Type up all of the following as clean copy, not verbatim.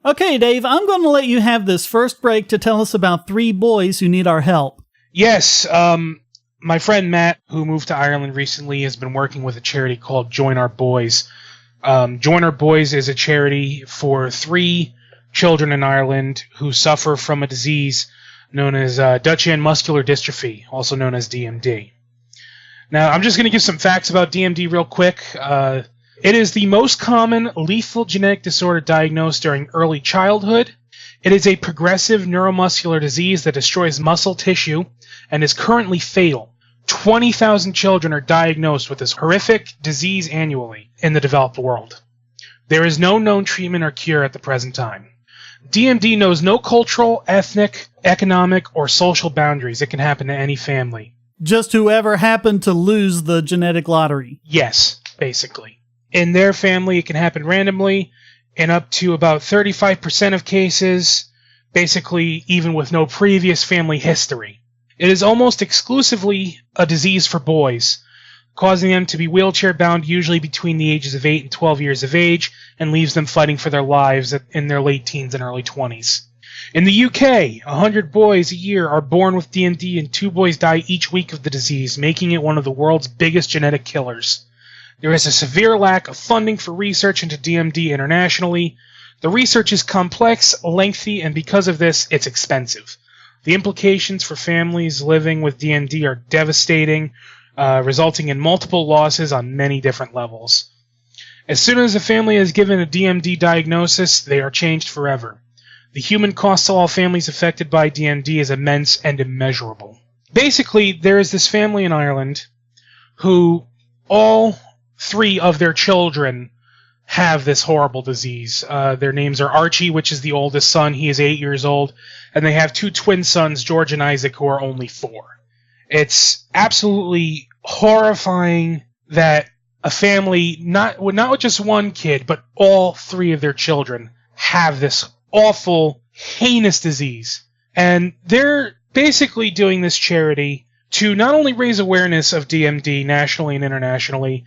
Okay, Dave, I'm going to let you have this first break to tell us about 3 boys who need our help. Yes, my friend Matt, who moved to Ireland recently, has been working with a charity called Join Our Boys. Join Our Boys is a charity for 3 children in Ireland who suffer from a disease known as Duchenne muscular dystrophy, also known as DMD. Now, I'm just going to give some facts about DMD real quick. It is the most common lethal genetic disorder diagnosed during early childhood. It is a progressive neuromuscular disease that destroys muscle tissue and is currently fatal. 20,000 children are diagnosed with this horrific disease annually in the developed world. There is no known treatment or cure at the present time. DMD knows no cultural, ethnic, economic, or social boundaries. It can happen to any family. Just whoever happened to lose the genetic lottery. Yes, basically. In their family, it can happen randomly. In up to about 35% of cases, basically even with no previous family history. It is almost exclusively a disease for boys, causing them to be wheelchair-bound usually between the ages of 8 and 12 years of age, and leaves them fighting for their lives in their late teens and early 20s. In the UK, 100 boys a year are born with DMD, and 2 boys die each week of the disease, making it one of the world's biggest genetic killers. There is a severe lack of funding for research into DMD internationally. The research is complex, lengthy, and because of this, it's expensive. The implications for families living with DMD are devastating, resulting in multiple losses on many different levels. As soon as a family is given a DMD diagnosis, they are changed forever. The human cost to all families affected by DMD is immense and immeasurable. Basically, there is this family in Ireland who all 3 of their children have this horrible disease. Their names are Archie, which is the oldest son. He is 8 years old. And they have 2 twin sons, George and Isaac, who are only 4. It's absolutely horrifying that a family, not with just one kid, but all 3 of their children have this awful, heinous disease. And they're basically doing this charity to not only raise awareness of DMD nationally and internationally,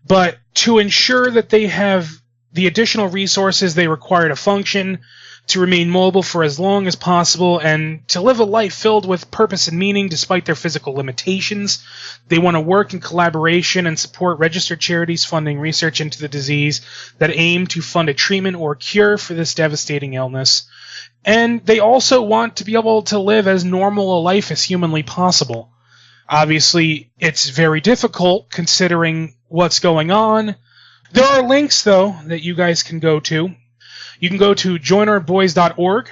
but to ensure that they have the additional resources they require to function, to remain mobile for as long as possible, and to live a life filled with purpose and meaning despite their physical limitations. They want to work in collaboration and support registered charities funding research into the disease that aim to fund a treatment or cure for this devastating illness. And they also want to be able to live as normal a life as humanly possible. Obviously, it's very difficult considering what's going on. There are links, though, that you guys can go to. You can go to joinourboys.org.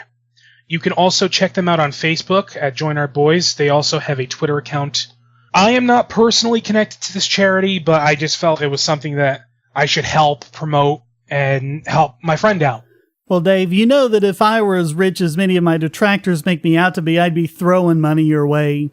You can also check them out on Facebook at Join Our Boys. They also have a Twitter account. I am not personally connected to this charity, but I just felt it was something that I should help promote and help my friend out. Well, Dave, you know that if I were as rich as many of my detractors make me out to be, I'd be throwing money your way.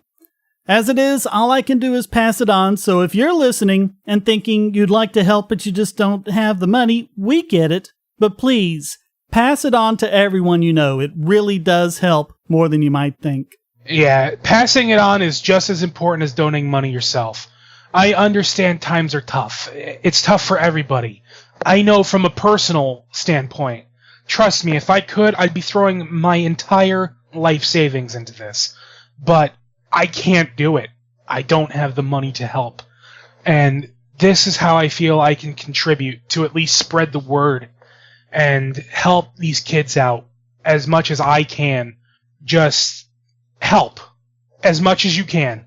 As it is, all I can do is pass it on, so if you're listening and thinking you'd like to help but you just don't have the money, we get it. But please, pass it on to everyone you know. It really does help more than you might think. Yeah, passing it on is just as important as donating money yourself. I understand times are tough. It's tough for everybody. I know from a personal standpoint. Trust me, if I could, I'd be throwing my entire life savings into this. But I can't do it. I don't have the money to help. And this is how I feel I can contribute to at least spread the word and help these kids out as much as I can. Just help as much as you can.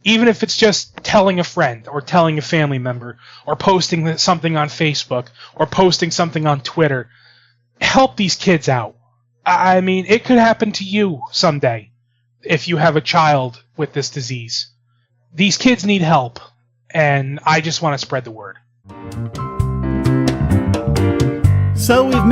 Even if it's just telling a friend or telling a family member or posting something on Facebook or posting something on Twitter. Help these kids out. I mean, it could happen to you someday if you have a child with this disease. These kids need help, and I just want to spread the word. So we've